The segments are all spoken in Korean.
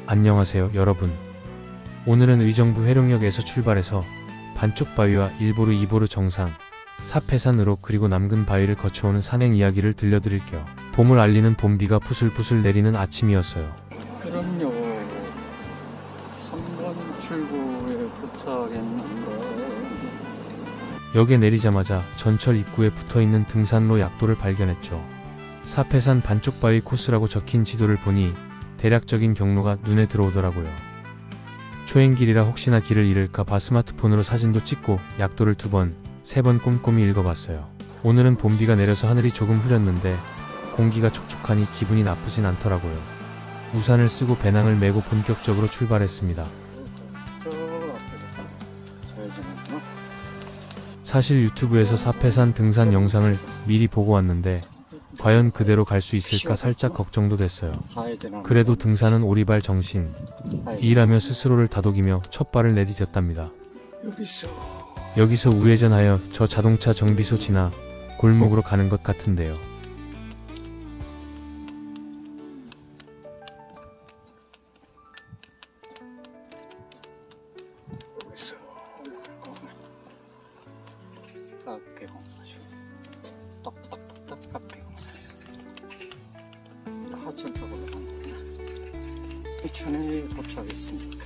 안녕하세요 여러분. 오늘은 의정부 회룡역에서 출발해서 반쪽 바위와 일보르 이보르 정상, 사패산으로 그리고 남근 바위를 거쳐오는 산행 이야기를 들려드릴게요. 봄을 알리는 봄비가 푸슬푸슬 내리는 아침이었어요. 회룡역 3번 출구에 도착했는데 역에 내리자마자 전철 입구에 붙어있는 등산로 약도를 발견했죠. 사패산 반쪽 바위 코스라고 적힌 지도를 보니 대략적인 경로가 눈에 들어오더라고요. 초행길이라 혹시나 길을 잃을까 봐 스마트폰으로 사진도 찍고 약도를 2번, 3번 꼼꼼히 읽어봤어요. 오늘은 봄비가 내려서 하늘이 조금 흐렸는데 공기가 촉촉하니 기분이 나쁘진 않더라고요. 우산을 쓰고 배낭을 메고 본격적으로 출발했습니다. 사실 유튜브에서 사패산 등산 영상을 미리 보고 왔는데 과연 그대로 갈 수 있을까 살짝 걱정도 됐어요. 그래도 등산은 오리발 정신, 이라며 스스로를 다독이며 첫 발을 내디뎠답니다. 여기서 우회전하여 저 자동차 정비소 지나 골목으로 가는 것 같은데요. 하천쪽으로 갑니다. 이천에 도착했습니다.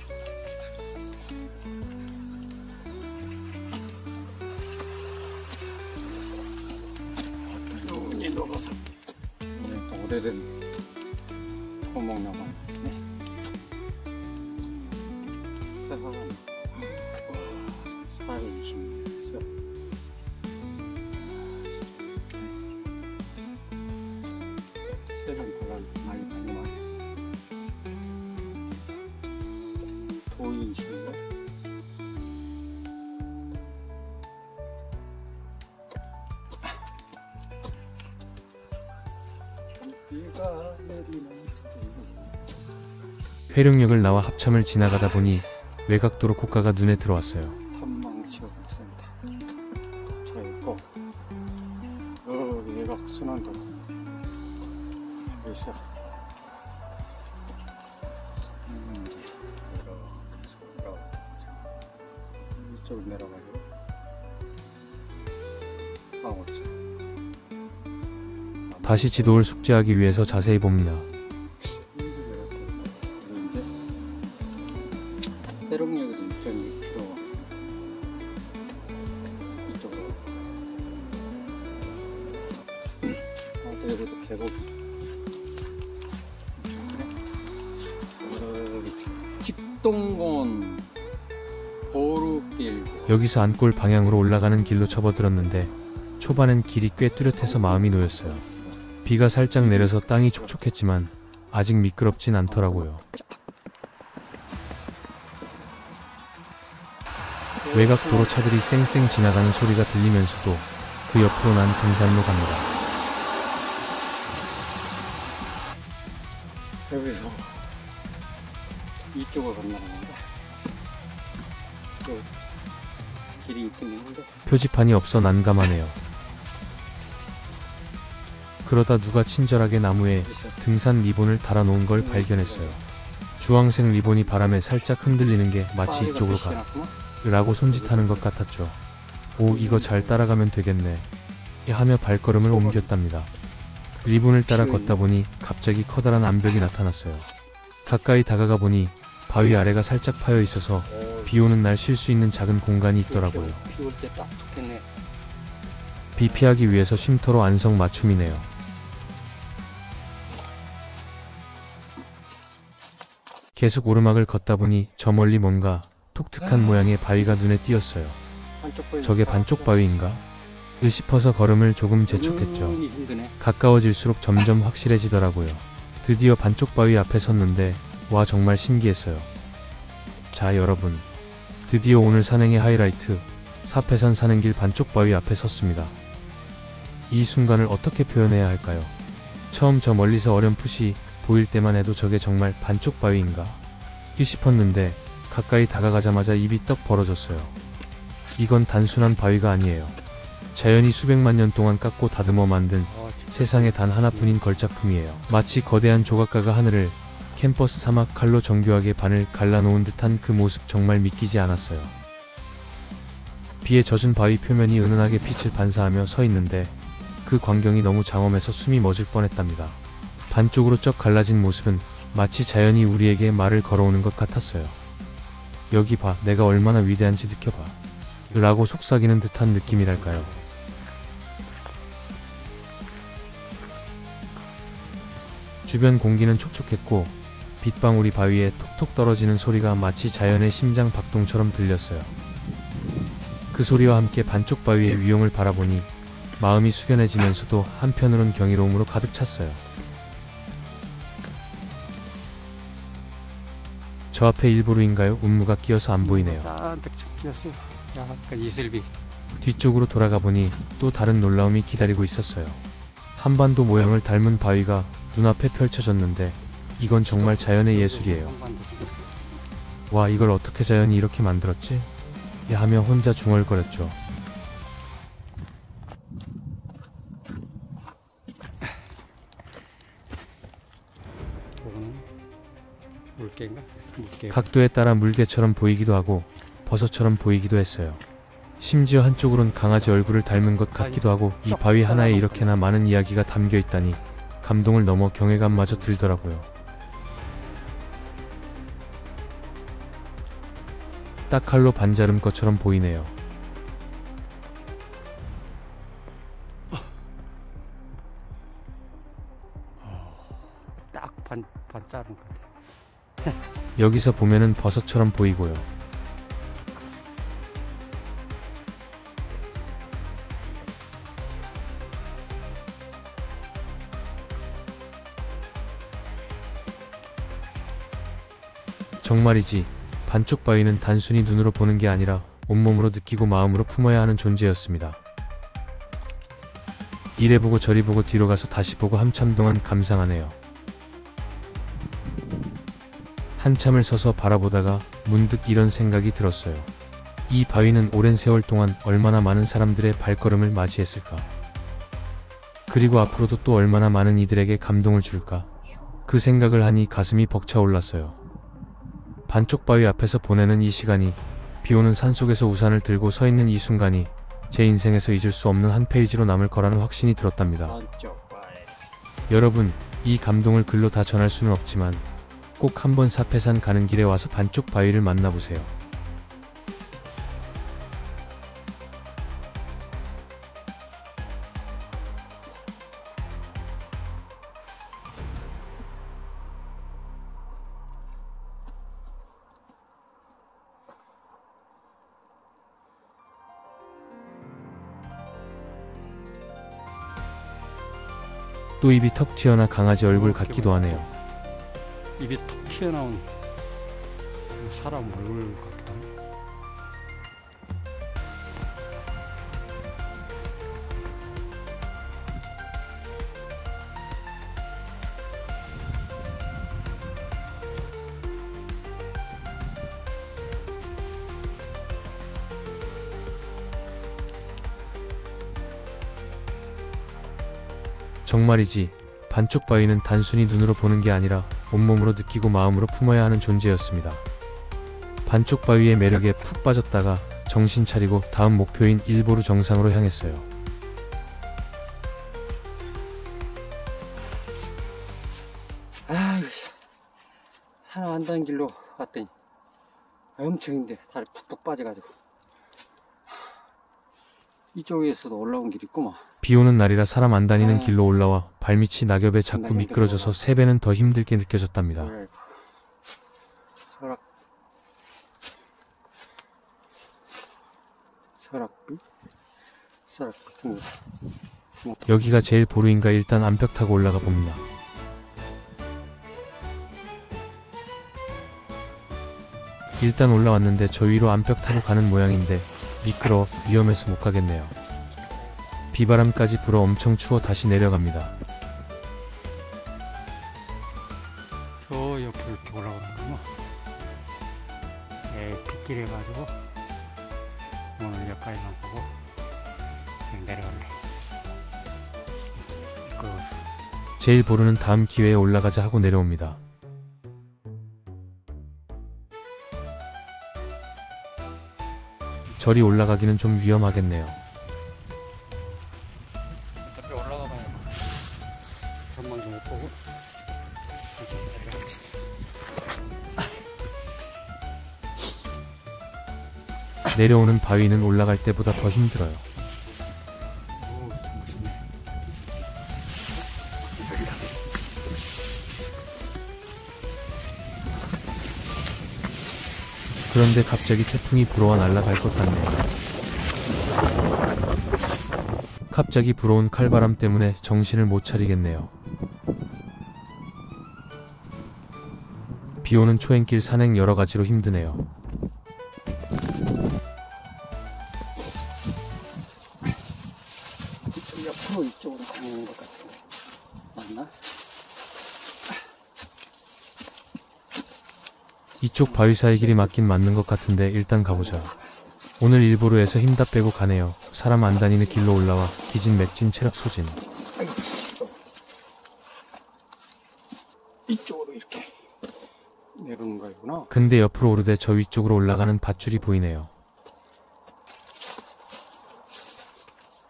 눈이 녹아서 또 오래된 토목나무 살이 20m 있어. 세상 바람 많이 다니만 도인신가? 비가 내리는 회룡역을 나와 합참을 지나가다 보니 외곽도로 고가가 눈에 들어왔어요. 탐망지역이 있습니다. 도착했고 여기 외곽 순환도로 여기서 이쪽으로 내려가지고 방울차 다시 지도를 숙지하기 위해서 자세히 봅니다. 회룡역에서 6.2km 이쪽으로 여기도 계곡 직동공원 보루길 여기서 안골 방향으로 올라가는 길로 접어들었는데 초반엔 길이 꽤 뚜렷해서 마음이 놓였어요. 비가 살짝 내려서 땅이 촉촉했지만 아직 미끄럽진 않더라고요. 외곽 도로 차들이 쌩쌩 지나가는 소리가 들리면서도 그 옆으로 난 등산로 갑니다. 여기서 이쪽으로 건너는 건가? 또 길이 있긴 있는데 표지판이 없어 난감하네요. 그러다 누가 친절하게 나무에 등산 리본을 달아놓은 걸 발견했어요. 주황색 리본이 바람에 살짝 흔들리는 게 마치 이쪽으로 가 라고 손짓하는 것 같았죠. 오, 이거 잘 따라가면 되겠네 하며 발걸음을 옮겼답니다. 리본을 따라 걷다 보니 갑자기 커다란 암벽이 나타났어요. 가까이 다가가 보니 바위 아래가 살짝 파여 있어서 비 오는 날 쉴 수 있는 작은 공간이 있더라고요. 비 올 때 딱 좋겠네. 비 피하기 위해서 쉼터로 안성 맞춤이네요. 계속 오르막을 걷다 보니 저 멀리 뭔가 독특한 모양의 바위가 눈에 띄었어요. 저게 반쪽 바위인가? 싶어서 걸음을 조금 재촉했죠. 가까워질수록 점점 확실해지더라고요. 드디어 반쪽 바위 앞에 섰는데 와 정말 신기했어요. 자 여러분, 드디어 오늘 산행의 하이라이트 사패산 산행길 반쪽 바위 앞에 섰습니다. 이 순간을 어떻게 표현해야 할까요? 처음 저 멀리서 어렴풋이 보일 때만 해도 저게 정말 반쪽 바위인가? 싶었는데 가까이 다가가자마자 입이 떡 벌어졌어요. 이건 단순한 바위가 아니에요. 자연이 수백만 년 동안 깎고 다듬어 만든 세상에 단 하나뿐인 걸작품이에요. 마치 거대한 조각가가 하늘을 캠퍼스 사막 칼로 정교하게 반을 갈라놓은 듯한 그 모습 정말 믿기지 않았어요. 비에 젖은 바위 표면이 은은하게 빛을 반사하며 서 있는데 그 광경이 너무 장엄해서 숨이 멎을 뻔했답니다. 반쪽으로 쩍 갈라진 모습은 마치 자연이 우리에게 말을 걸어오는 것 같았어요. 여기 봐, 내가 얼마나 위대한지 느껴봐. 라고 속삭이는 듯한 느낌이랄까요. 주변 공기는 촉촉했고 빗방울이 바위에 톡톡 떨어지는 소리가 마치 자연의 심장 박동처럼 들렸어요. 그 소리와 함께 반쪽 바위의 위용을 바라보니 마음이 숙연해지면서도 한편으론 경이로움으로 가득 찼어요. 저 앞에 일부러인가요? 운무가 끼어서 안 보이네요. 잔뜩 끼었어요. 약간 이슬비. 뒤쪽으로 돌아가 보니 또 다른 놀라움이 기다리고 있었어요. 한반도 모양을 닮은 바위가 눈앞에 펼쳐졌는데 이건 정말 자연의 예술이에요. 와, 이걸 어떻게 자연이 이렇게 만들었지? 하며 혼자 중얼거렸죠. 물개인가? 물개. 각도에 따라 물개처럼 보이기도 하고 버섯처럼 보이기도 했어요. 심지어 한쪽으론 강아지 얼굴을 닮은 것 같기도 하고 이 바위 하나에 이렇게나 많은 이야기가 담겨 있다니 감동을 넘어 경외감마저 들더라고요. 딱 칼로 반자름 것처럼 보이네요. 딱 반자른 것 같아. 여기서 보면은 버섯처럼 보이고요. 정말이지 반쪽 바위는 단순히 눈으로 보는 게 아니라 온몸으로 느끼고 마음으로 품어야 하는 존재였습니다. 이래 보고 저리 보고 뒤로 가서 다시 보고 한참 동안 감상하네요. 한참을 서서 바라보다가 문득 이런 생각이 들었어요. 이 바위는 오랜 세월 동안 얼마나 많은 사람들의 발걸음을 맞이했을까? 그리고 앞으로도 또 얼마나 많은 이들에게 감동을 줄까? 그 생각을 하니 가슴이 벅차올랐어요. 반쪽 바위 앞에서 보내는 이 시간이, 비오는 산속에서 우산을 들고 서 있는 이 순간이 제 인생에서 잊을 수 없는 한 페이지로 남을 거라는 확신이 들었답니다. 여러분, 이 감동을 글로 다 전할 수는 없지만 꼭 한번 사패산 가는 길에 와서 반쪽 바위를 만나보세요. 또 입이 턱 튀어나 강아지 얼굴 같기도 하네요. 입이 톡 튀어나온 사람 얼굴 같기도 하네. 정말이지 반쪽 바위는 단순히 눈으로 보는 게 아니라 온몸으로 느끼고 마음으로 품어야 하는 존재였습니다. 반쪽 바위의 매력에 푹 빠졌다가 정신 차리고 다음 목표인 일보루 정상으로 향했어요. 아이, 산 안 다는 길로 갔더니 엄청 힘들어. 다리 푹푹 빠져가지고. 이쪽에서도 올라온 길이 있구만. 비 오는 날이라 사람 안 다니는 길로 올라와 발밑이 낙엽에 자꾸 미끄러져서 3배는 더 힘들게 느껴졌답니다. 설악 같은 거. 여기가 제일 보루인가 일단 암벽 타고 올라가 봅니다. 일단 올라왔는데 저 위로 암벽 타고 가는 모양인데 미끄러워 위험해서 못 가겠네요. 비바람까지 불어 엄청 추워 다시 내려갑니다. 저 옆에 이렇게 올라가는구나. 빗길 해가지고 오늘 여기까지만 보고 그냥 내려갈래. 제일 보루는 다음 기회에 올라가자 하고 내려옵니다. 저리 올라가기는 좀 위험하겠네요. 어차피 올라가봐야 전망도 못 보고 내려오는 바위는 올라갈 때보다 더 힘들어요. 오, 참 멋있네. 저기다. 그런데 갑자기 태풍이 불어와 날아갈 것 같네요. 갑자기 불어온 칼바람 때문에 정신을 못 차리겠네요. 비오는 초행길 산행 여러 가지로 힘드네요. 좀 옆으로 이쪽으로 가는 것 같은데 맞나? 이쪽 바위 사이 길이 맞긴 맞는 것 같은데 일단 가보자. 오늘 일부러 해서 힘 다 빼고 가네요. 사람 안 다니는 길로 올라와 기진맥진 체력 소진. 이쪽으로 이렇게 내려오는 거구나. 근데 옆으로 오르되 저 위쪽으로 올라가는 밧줄이 보이네요.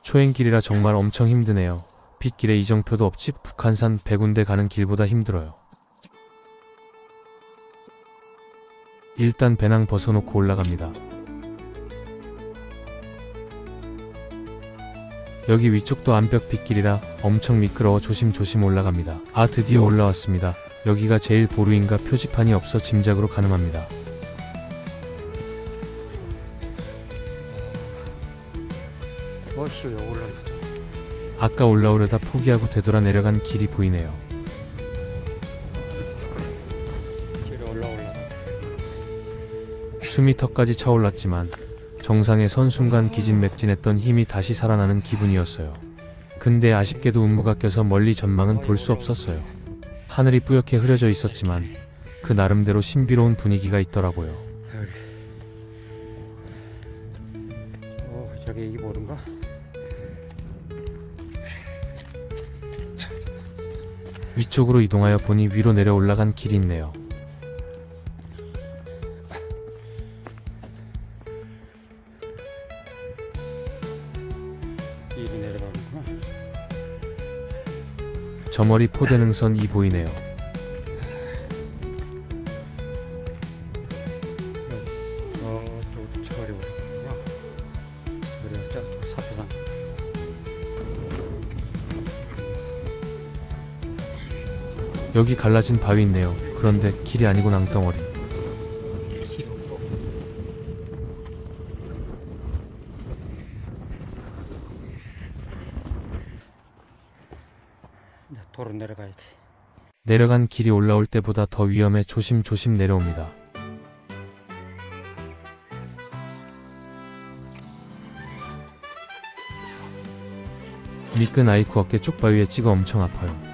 초행길이라 정말 엄청 힘드네요. 빗길에 이정표도 없이 북한산 100군데 가는 길보다 힘들어요. 일단 배낭 벗어놓고 올라갑니다. 여기 위쪽도 암벽 빗길이라 엄청 미끄러워 조심조심 올라갑니다. 아, 드디어 올라왔습니다. 여기가 제일 보루인가 표지판이 없어 짐작으로 가늠합니다. 멋있어요. 올라가. 아까 올라오려다 포기하고 되돌아 내려간 길이 보이네요. 길에 올라가. 숨이 턱까지 차올랐지만 정상에 선 순간 기진맥진했던 힘이 다시 살아나는 기분이었어요. 근데 아쉽게도 운무가 껴서 멀리 전망은 볼 수 없었어요. 하늘이 뿌옇게 흐려져 있었지만 그 나름대로 신비로운 분위기가 있더라고요. 저게 이게 뭐든가? 위쪽으로 이동하여 보니 위로 내려 올라간 길이 있네요. 일이 내려가는구나. 저 머리 포대능선이 보이네요. 저쪽으로 저리 오르구나. 저리 저쪽 사표산. 여기 갈라진 바위 있네요. 그런데 길이 아니고 낭덩어리. 도로 내려가야 돼. 내려간 길이 올라올 때보다 더 위험해 조심조심 내려옵니다. 미끈 아이쿠 어깨 쪽바위에 찍어 엄청 아파요.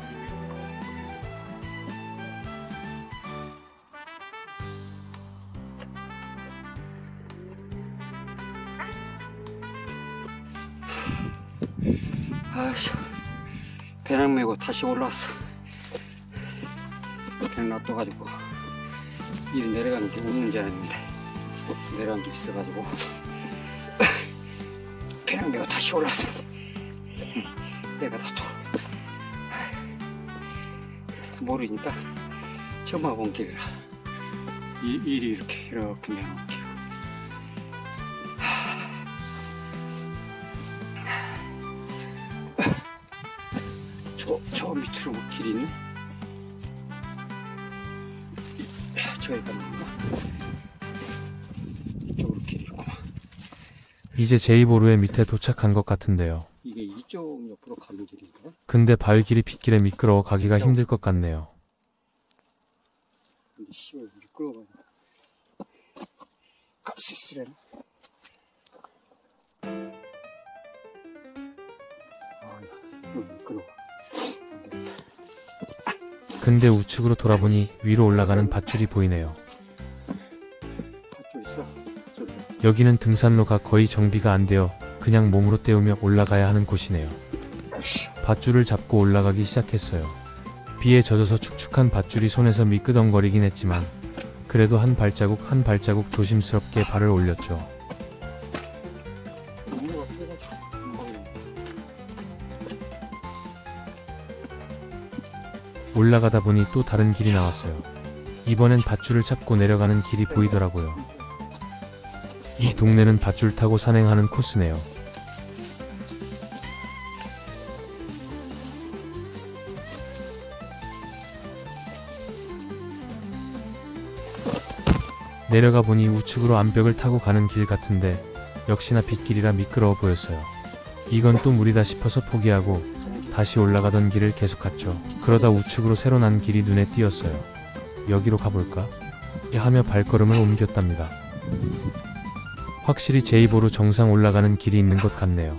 아이씨, 배낭 메고 다시 올라왔어. 배낭 놔둬가지고 일 내려가는 게 없는 줄 알았는데 내려간 게 있어가지고 배낭 메고 다시 올라왔어. 내가 다 모르니까 처음 와본 길이라 일이 이렇게 매놓을게요. 저 밑으로 길이 있네. 저기 가는 건가? 이쪽으로 길이 있구만. 이제 제이보루의 밑에 도착한 것 같은데요. 이게 이쪽 옆으로 가는 길인가? 근데 바위길이 빗길에 미끄러워 가기가 힘들 것 같네요. 근데 씨발 미끄러워가지고 갈 수 있으려나? 아, 이거 미끄러워. 근데 우측으로 돌아보니 위로 올라가는 밧줄이 보이네요. 밧줄 있어? 저기. 여기는 등산로가 거의 정비가 안 되어 그냥 몸으로 떼우며 올라가야 하는 곳이네요. 밧줄을 잡고 올라가기 시작했어요. 비에 젖어서 축축한 밧줄이 손에서 미끄덩거리긴 했지만 그래도 한 발자국 한 발자국 조심스럽게 발을 올렸죠. 올라가다 보니 또 다른 길이 나왔어요. 이번엔 밧줄을 잡고 내려가는 길이 보이더라고요. 이 동네는 밧줄 타고 산행하는 코스네요. 내려가 보니 우측으로 암벽을 타고 가는 길 같은데 역시나 빗길이라 미끄러워 보였어요. 이건 또 무리다 싶어서 포기하고 다시 올라가던 길을 계속 갔죠. 그러다 우측으로 새로 난 길이 눈에 띄었어요. 여기로 가볼까? 하며 발걸음을 옮겼답니다. 확실히 제2보루 정상 올라가는 길이 있는 것 같네요.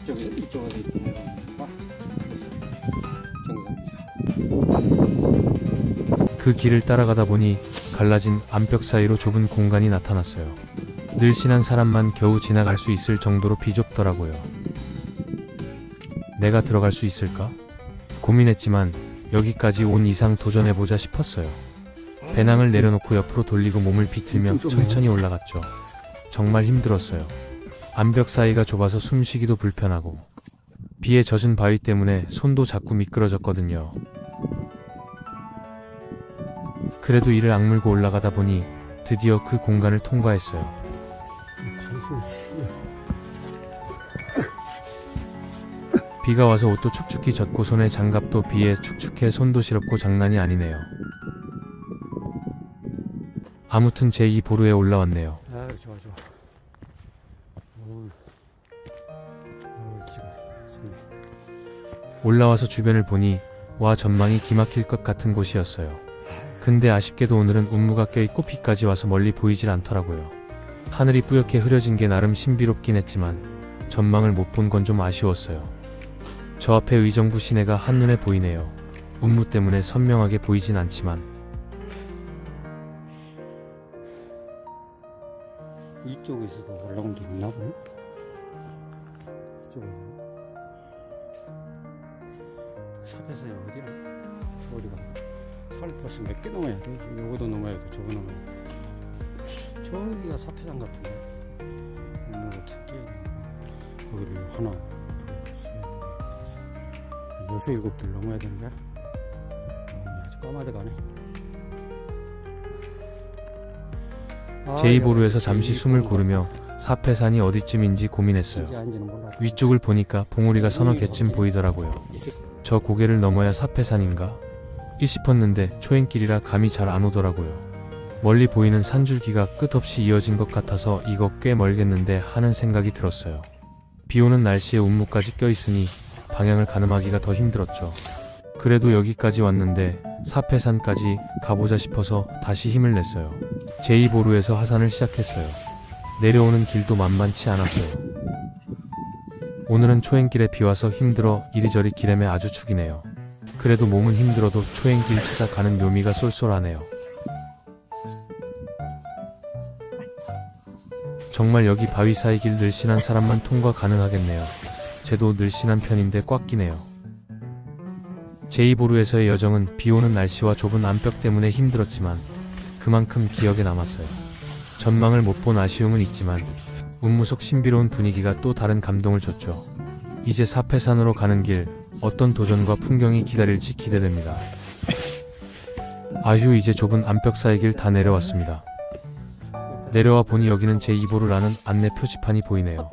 이쪽에서 있는 그 길을 따라가다 보니 갈라진 암벽 사이로 좁은 공간이 나타났어요. 늘씬한 사람만 겨우 지나갈 수 있을 정도로 비좁더라고요. 내가 들어갈 수 있을까? 고민했지만 여기까지 온 이상 도전해보자 싶었어요. 배낭을 내려놓고 옆으로 돌리고 몸을 비틀며 천천히 올라갔죠. 정말 힘들었어요. 암벽 사이가 좁아서 숨쉬기도 불편하고 비에 젖은 바위 때문에 손도 자꾸 미끄러졌거든요. 그래도 이를 악물고 올라가다 보니 드디어 그 공간을 통과했어요. 비가 와서 옷도 축축히 젖고 손에 장갑도 비에 축축해 손도 시렵고 장난이 아니네요. 아무튼 제2보루에 올라왔네요. 좋아. 올라와서 주변을 보니 와 전망이 기막힐 것 같은 곳이었어요. 근데 아쉽게도 오늘은 운무가 껴있고 비까지 와서 멀리 보이질 않더라고요. 하늘이 뿌옇게 흐려진 게 나름 신비롭긴 했지만 전망을 못 본 건 좀 아쉬웠어요. 저 앞에 의정부 시내가 한눈에 보이네요. 운무 때문에 선명하게 보이진 않지만 이쪽에서도 올라온 게 있나 보네. 이쪽으로. 삽에서 어디야? 어디가? 살 벌써 몇 개 넘어야 돼? 요거도 넘어야 돼, 저거 넘어야 돼. 저기가 사패산 같은데. 뭐가 두께 거기를 하나, 둘, 셋, 넷, 다섯, 6, 7개를 넘어야 되는 거야? 아주 까마득 가네. 제2보루에서 잠시 숨을 고르며 사패산이 어디쯤인지 고민했어요. 위쪽을 보니까 봉우리가 서너 개쯤 보이더라고요. 저 고개를 넘어야 사패산인가? 싶었는데 초행길이라 감이 잘 안 오더라고요. 멀리 보이는 산줄기가 끝없이 이어진 것 같아서 이거 꽤 멀겠는데 하는 생각이 들었어요. 비오는 날씨에 운무까지 껴있으니 방향을 가늠하기가 더 힘들었죠. 그래도 여기까지 왔는데 사패산까지 가보자 싶어서 다시 힘을 냈어요. 제2보루에서 하산을 시작했어요. 내려오는 길도 만만치 않았어요. 오늘은 초행길에 비와서 힘들어 이리저리 길에매 아주 죽이네요. 그래도 몸은 힘들어도 초행길 찾아가는 묘미가 쏠쏠하네요. 정말 여기 바위 사이 길 늘씬한 사람만 통과 가능하겠네요. 쟤도 늘씬한 편인데 꽉 끼네요. 제2보루에서의 여정은 비오는 날씨와 좁은 암벽 때문에 힘들었지만 그만큼 기억에 남았어요. 전망을 못 본 아쉬움은 있지만 운무 속 신비로운 분위기가 또 다른 감동을 줬죠. 이제 사패산으로 가는 길 어떤 도전과 풍경이 기다릴지 기대됩니다. 아휴, 이제 좁은 암벽 사이 길 다 내려왔습니다. 내려와 보니 여기는 제2보루라는 안내 표지판이 보이네요.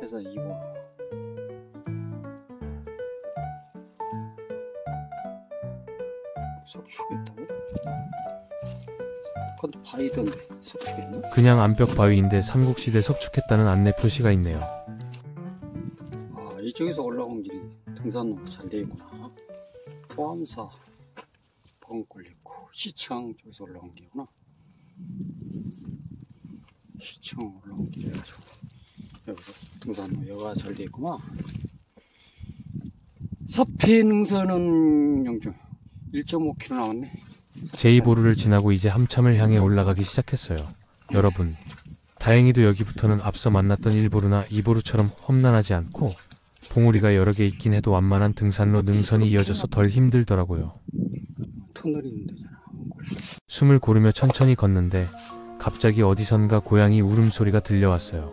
석축했다고? 그건 바위던데 석축했나? 그냥 암벽 바위인데 삼국시대 석축했다는 안내 표시가 있네요. 아, 이쪽에서 올라온 길이 등산로가 잘 되어있구나. 포암사 벙골 있고 시청 쪽에서 올라온 길이구나. 시청 올라온 길이라가지고 여기서 등산로가 잘 되어있구만. 사패 능선은 영종 1.5km 나왔네. 제2보루를 지나고 이제 함참을 향해 올라가기 시작했어요. 여러분, 다행히도 여기부터는 앞서 만났던 1보루나 2보루처럼 험난하지 않고 봉우리가 여러 개 있긴 해도 완만한 등산로 능선이 이어져서 덜 힘들더라고요. 터널이 있는 데잖아. 숨을 고르며 천천히 걷는데 갑자기 어디선가 고양이 울음소리가 들려왔어요.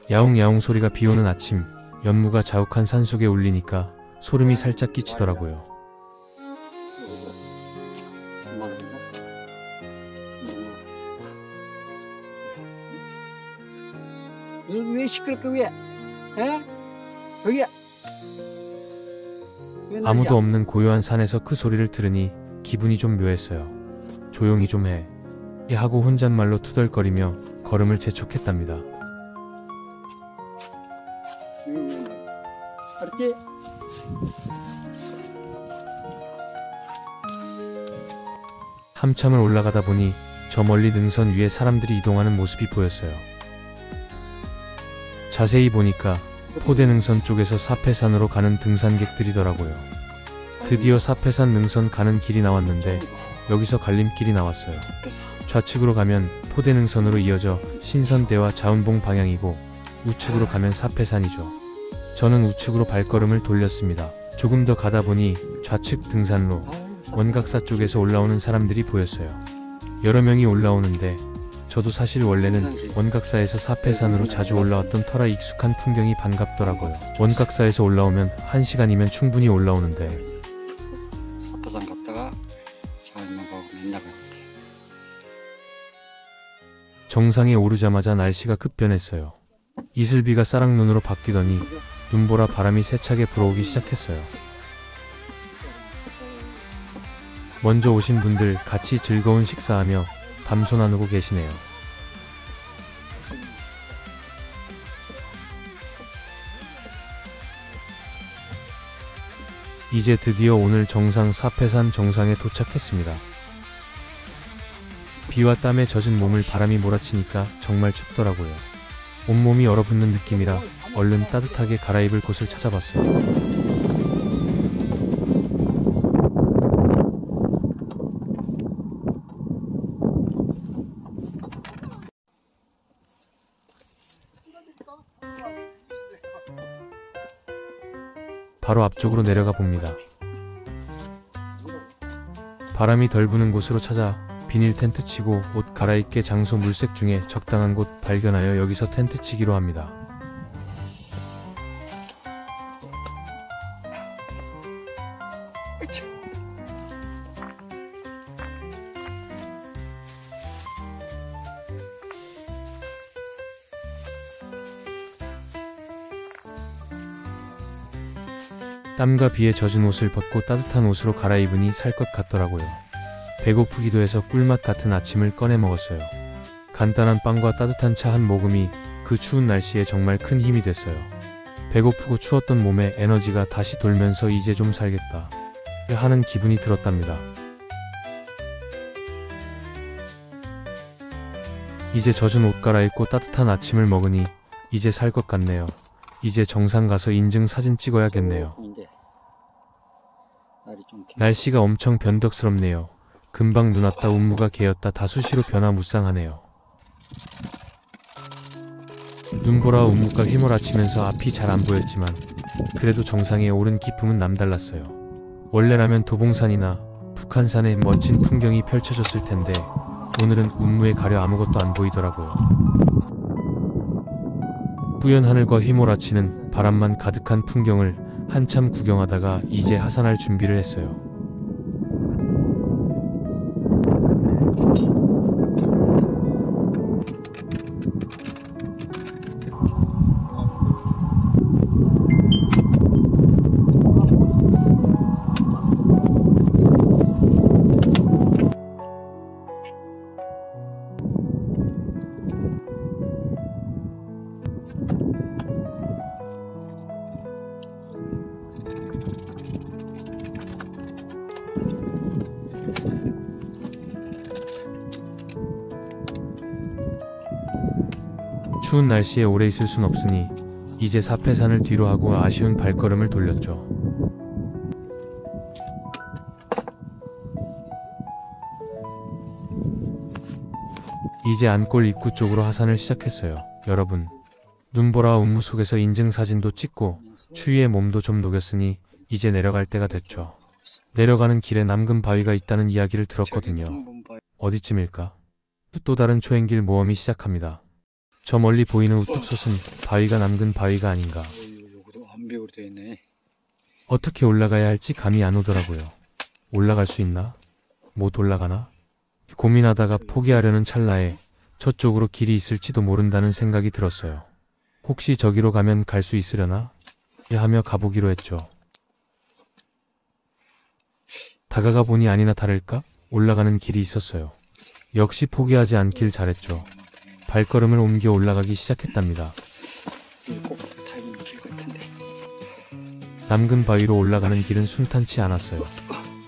야옹야옹 소리가 비오는 아침, 연무가 자욱한 산속에 울리니까 소름이 살짝 끼치더라고요. 왜 시끄럽게 왜? 에? 여기야. 아무도 없는 고요한 산에서 그 소리를 들으니 기분이 좀 묘했어요. 조용히 좀 해. 하고 혼잣말로 투덜거리며 걸음을 재촉했답니다. 알았지? 한참을 올라가다 보니 저 멀리 능선 위에 사람들이 이동하는 모습이 보였어요. 자세히 보니까 포대능선 쪽에서 사패산으로 가는 등산객들이더라고요. 드디어 사패산 능선 가는 길이 나왔는데 여기서 갈림길이 나왔어요. 좌측으로 가면 포대능선으로 이어져 신선대와 자운봉 방향이고 우측으로 가면 사패산이죠. 저는 우측으로 발걸음을 돌렸습니다. 조금 더 가다 보니 좌측 등산로 원각사 쪽에서 올라오는 사람들이 보였어요. 여러 명이 올라오는데 저도 사실 원래는 원각사에서 사패산으로 자주 올라왔던 터라 익숙한 풍경이 반갑더라고요. 원각사에서 올라오면 1시간이면 충분히 올라오는데 사파산 갔다가 자운봉 가고 맨날 가고. 정상에 오르자마자 날씨가 급변했어요. 이슬비가 쌀락눈으로 바뀌더니 눈보라 바람이 세차게 불어오기 시작했어요. 먼저 오신 분들 같이 즐거운 식사하며 담소 나누고 계시네요. 이제 드디어 오늘 정상 사패산 정상에 도착했습니다. 비와 땀에 젖은 몸을 바람이 몰아치니까 정말 춥더라고요. 온몸이 얼어붙는 느낌이라 얼른 따뜻하게 갈아입을 곳을 찾아봤어요. 바로 앞쪽으로 내려가 봅니다. 바람이 덜 부는 곳으로 찾아 비닐 텐트 치고 옷 갈아입게 장소 물색 중에 적당한 곳 발견하여 여기서 텐트 치기로 합니다. 땀과 비에 젖은 옷을 벗고 따뜻한 옷으로 갈아입으니 살 것 같더라고요. 배고프기도 해서 꿀맛 같은 아침을 꺼내 먹었어요. 간단한 빵과 따뜻한 차 한 모금이 그 추운 날씨에 정말 큰 힘이 됐어요. 배고프고 추웠던 몸에 에너지가 다시 돌면서 이제 좀 살겠다 하는 기분이 들었답니다. 이제 젖은 옷 갈아입고 따뜻한 아침을 먹으니 이제 살 것 같네요. 이제 정상 가서 인증 사진 찍어야겠네요. 날씨가 엄청 변덕스럽네요. 금방 눈 왔다 운무가 개었다 다 수시로 변화무쌍하네요. 눈보라 운무가 휘몰아치면서 앞이 잘 안 보였지만 그래도 정상에 오른 기쁨은 남달랐어요. 원래라면 도봉산이나 북한산의 멋진 풍경이 펼쳐졌을 텐데 오늘은 운무에 가려 아무것도 안 보이더라고요. 뿌연 하늘과 휘몰아치는 바람만 가득한 풍경을 한참 구경하다가 이제 하산할 준비를 했어요. 추운 날씨에 오래 있을 순 없으니 이제 사패산을 뒤로 하고 아쉬운 발걸음을 돌렸죠. 이제 안골 입구 쪽으로 하산을 시작했어요. 여러분, 눈보라와 운무 속에서 인증사진도 찍고 추위에 몸도 좀 녹였으니 이제 내려갈 때가 됐죠. 내려가는 길에 남근 바위가 있다는 이야기를 들었거든요. 어디쯤일까? 또 다른 초행길 모험이 시작합니다. 저 멀리 보이는 우뚝 솟은 바위가 남근 바위가 아닌가. 요거도 암벽으로 되어 있네. 어떻게 올라가야 할지 감이 안 오더라고요. 올라갈 수 있나? 못 올라가나? 고민하다가 포기하려는 찰나에 저쪽으로 길이 있을지도 모른다는 생각이 들었어요. 혹시 저기로 가면 갈 수 있으려나? 하며 가보기로 했죠. 다가가 보니 아니나 다를까 올라가는 길이 있었어요. 역시 포기하지 않길 잘했죠. 발걸음을 옮겨 올라가기 시작했답니다. 꼭 타이밍 길 같은데. 남근 바위로 올라가는 길은 순탄치 않았어요.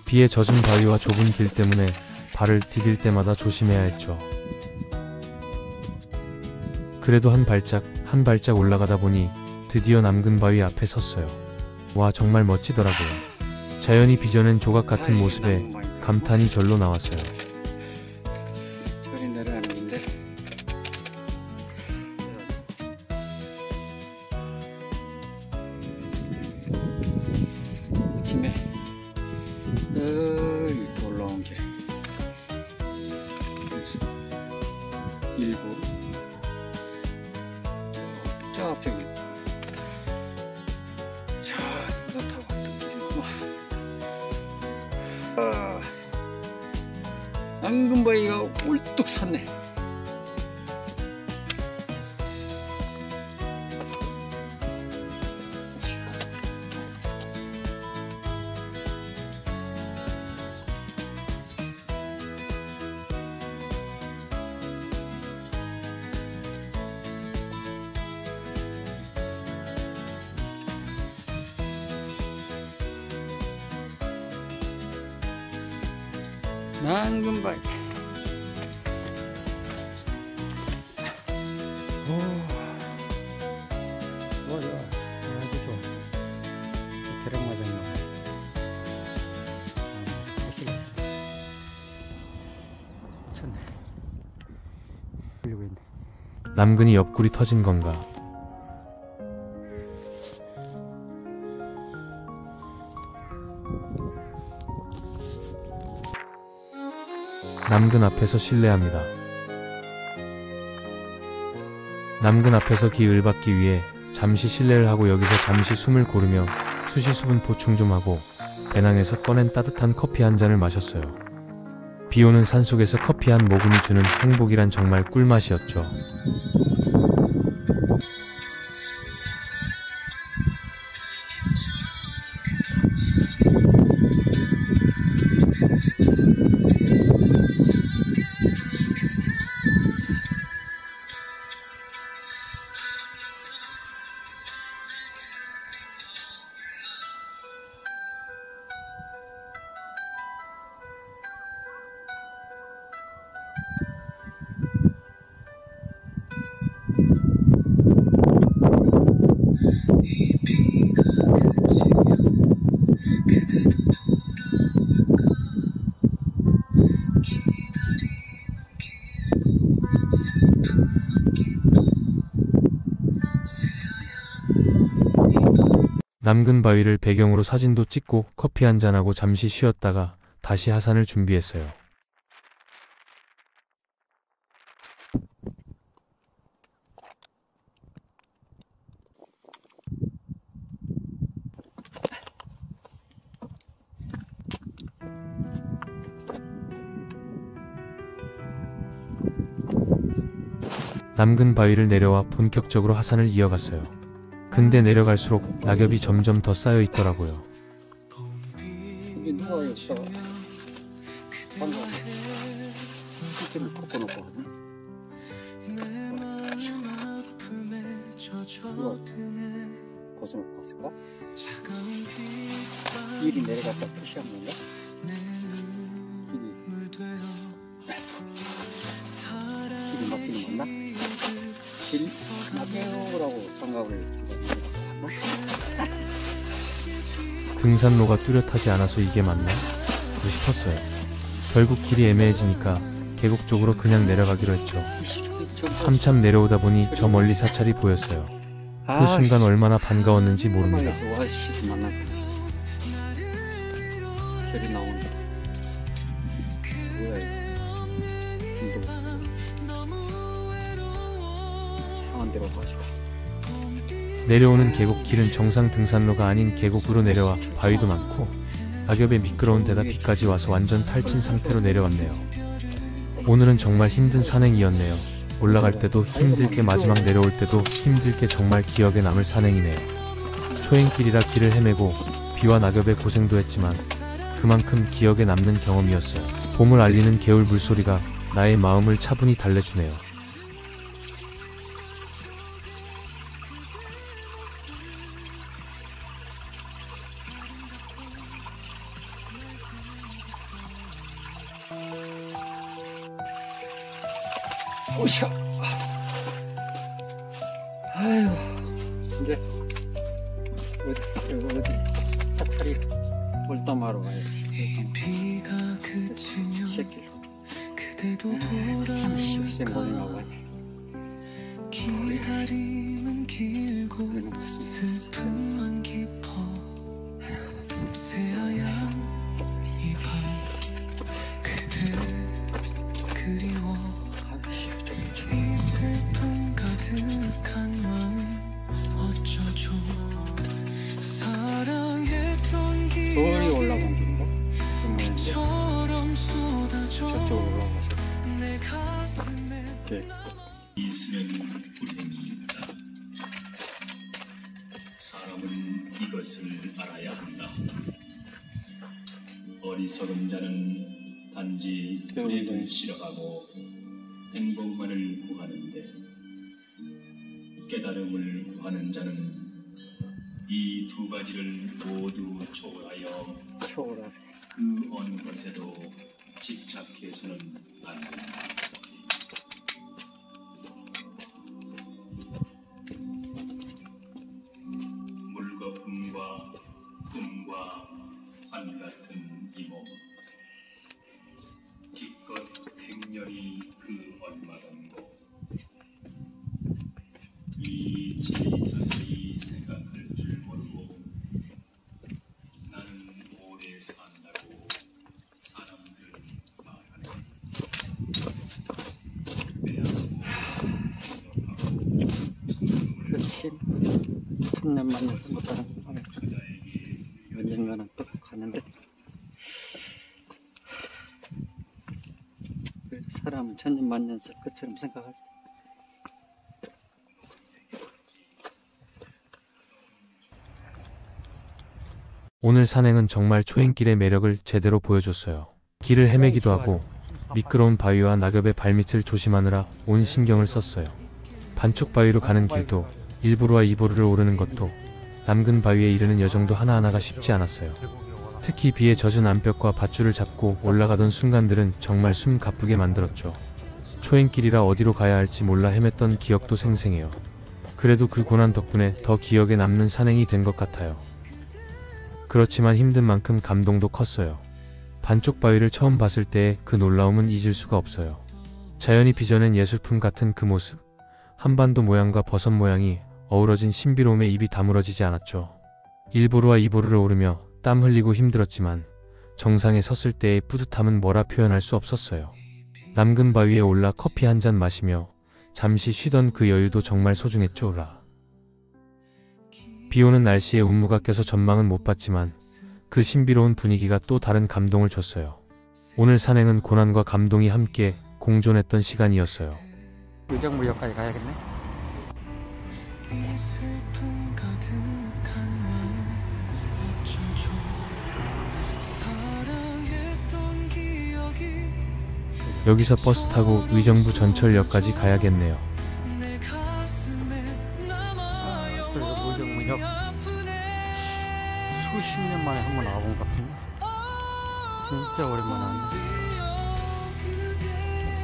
비에 젖은 바위와 좁은 길 때문에 발을 디딜 때마다 조심해야 했죠. 그래도 한 발짝 올라가다 보니 드디어 남근 바위 앞에 섰어요. 와, 정말 멋지더라고요. 자연이 빚어낸 조각 같은 모습에 감탄이 절로 나왔어요. 저리 내려가는데. 아침에 이렇게 올라온 길. 일부 저 앞에 저 타고 왔던 길이구만. 남근바위가 울뚝 섰네. 남근바위. 좋아. 아주 좋아. 계량 맞았나. 미쳤네. 흘리고 있네. 남근이 옆구리 터진 건가? 남근 앞에서 실례합니다. 남근 앞에서 기을 받기 위해 잠시 실례를 하고 여기서 잠시 숨을 고르며 수시수분 보충 좀 하고 배낭에서 꺼낸 따뜻한 커피 한 잔을 마셨어요. 비오는 산속에서 커피 한 모금이 주는 행복이란 정말 꿀맛이었죠. 남근 바위를 배경으로 사진도 찍고 커피 한잔하고 잠시 쉬었다가 다시 하산을 준비했어요. 남근 바위를 내려와 본격적으로 하산을 이어갔어요. 근데 내려갈수록 낙엽이 점점 더 쌓여 있더라고요. 여기 누가 여기서 방금 시트를 꺾어놓고 하네. 이거 고쳐놓고 왔을까? 길이 내려갔다 푸시한 건가? 길이 막히는 건가? 길이 막혀라고 장갑을 주고 등산로가 뚜렷하지 않아서 이게 맞나? 또 싶었어요. 결국 길이 애매해지니까 계곡 쪽으로 그냥 내려가기로 했죠. 한참 내려오다 보니 저 멀리 사찰이 보였어요. 그 순간 얼마나 반가웠는지 모릅니다. 소리 나오는데 뭐야 이거 이상한 데로 가지고 내려오는 계곡길은 정상 등산로가 아닌 계곡으로 내려와 바위도 많고 낙엽에 미끄러운 데다 비까지 와서 완전 탈진 상태로 내려왔네요. 오늘은 정말 힘든 산행이었네요. 올라갈 때도 힘들게 마지막 내려올 때도 힘들게 정말 기억에 남을 산행이네요. 초행길이라 길을 헤매고 비와 낙엽에 고생도 했지만 그만큼 기억에 남는 경험이었어요. 봄을 알리는 개울 물소리가 나의 마음을 차분히 달래주네요. 오샤. 아유, 이제 어디 사찰이 볼담하러 가야지. 새끼. 30세 모닝하고 가네. 기다림은 길고 슬픔만 깊어 새하얀 이 밤 그대 그리워 이 슬픔 가득한 마음 어쩌죠 사랑했던 돌이 올라간 기억이 길인가? 비처럼 쏟아져 저쪽으로 올라가서 내 가슴에 이렇게 있으면 불행이 있다. 사람은 이것을 알아야 한다. 어리석은 자는 단지 불행을 싫어하고 행복만을 구하는데 깨달음을 구하는 자는 이 두 가지를 모두 초월하여 초월하래. 그 어느 것에도 집착해서는 안 된다. 물거품과 꿈과 환 같은 이몸 기껏 행렬이 그 얼마던고 이 집이 서서히 생각할 줄 모르고 나는 오래 산다고 사람들은 말하네. 그렇지. 천년 만년서 못하는 언젠가는 또 가는데 그래도 사람은 천년 만년 살 것처럼 생각하지. 오늘 산행은 정말 초행길의 매력을 제대로 보여줬어요. 길을 헤매기도 하고 미끄러운 바위와 낙엽의 발밑을 조심하느라 온 신경을 썼어요. 반쪽 바위로 가는 길도 1보루와 2보루를 오르는 것도 남근 바위에 이르는 여정도 하나하나가 쉽지 않았어요. 특히 비에 젖은 암벽과 밧줄을 잡고 올라가던 순간들은 정말 숨 가쁘게 만들었죠. 초행길이라 어디로 가야 할지 몰라 헤맸던 기억도 생생해요. 그래도 그 고난 덕분에 더 기억에 남는 산행이 된 것 같아요. 그렇지만 힘든 만큼 감동도 컸어요. 반쪽 바위를 처음 봤을 때의 그 놀라움은 잊을 수가 없어요. 자연이 빚어낸 예술품 같은 그 모습, 한반도 모양과 버섯 모양이 어우러진 신비로움에 입이 다물어지지 않았죠. 1보루와 2보루를 오르며 땀 흘리고 힘들었지만 정상에 섰을 때의 뿌듯함은 뭐라 표현할 수 없었어요. 남근 바위에 올라 커피 한 잔 마시며 잠시 쉬던 그 여유도 정말 소중했죠. 비오는 날씨에 운무가 껴서 전망은 못 봤지만 그 신비로운 분위기가 또 다른 감동을 줬어요. 오늘 산행은 고난과 감동이 함께 공존했던 시간이었어요. 의정부역까지 가야겠네. 이 슬픔 가득한 마음 어쩌죠 사랑했던 기억이 여기서 버스 타고 의정부 전철역까지 가야겠네요. 내 가슴에 남아 그래서 의정부역 수십 년 만에 한번 와본 것 같은데 진짜 오랜만에 왔네.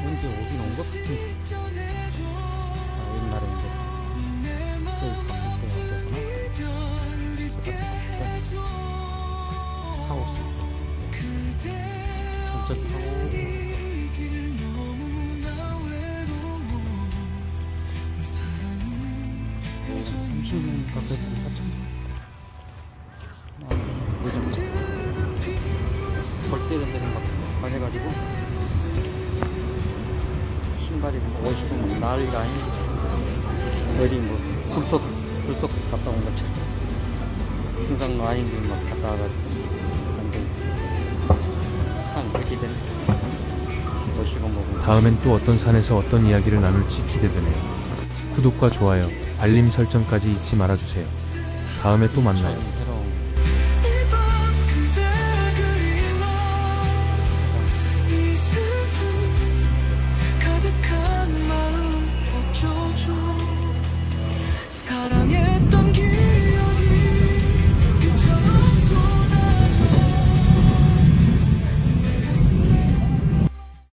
언제 오긴 온 것 같은데 옛날에 이제 저기 갔을 때 어땠구나. 제가 갔을 때 차 없을 때 전철 타고 한 30년 가까이 된것 같은데. 신발이 오시고 막 난리가 아니지. 어디 뭐 불속 갔다 온 것처럼 항상 라인들 막 갔다 와가지고 근데 산 어찌된 오시고 먹고 다음엔 또 어떤 산에서 어떤 이야기를 나눌지 기대되네요. 구독과 좋아요, 알림 설정까지 잊지 말아주세요. 다음에 또 만나요.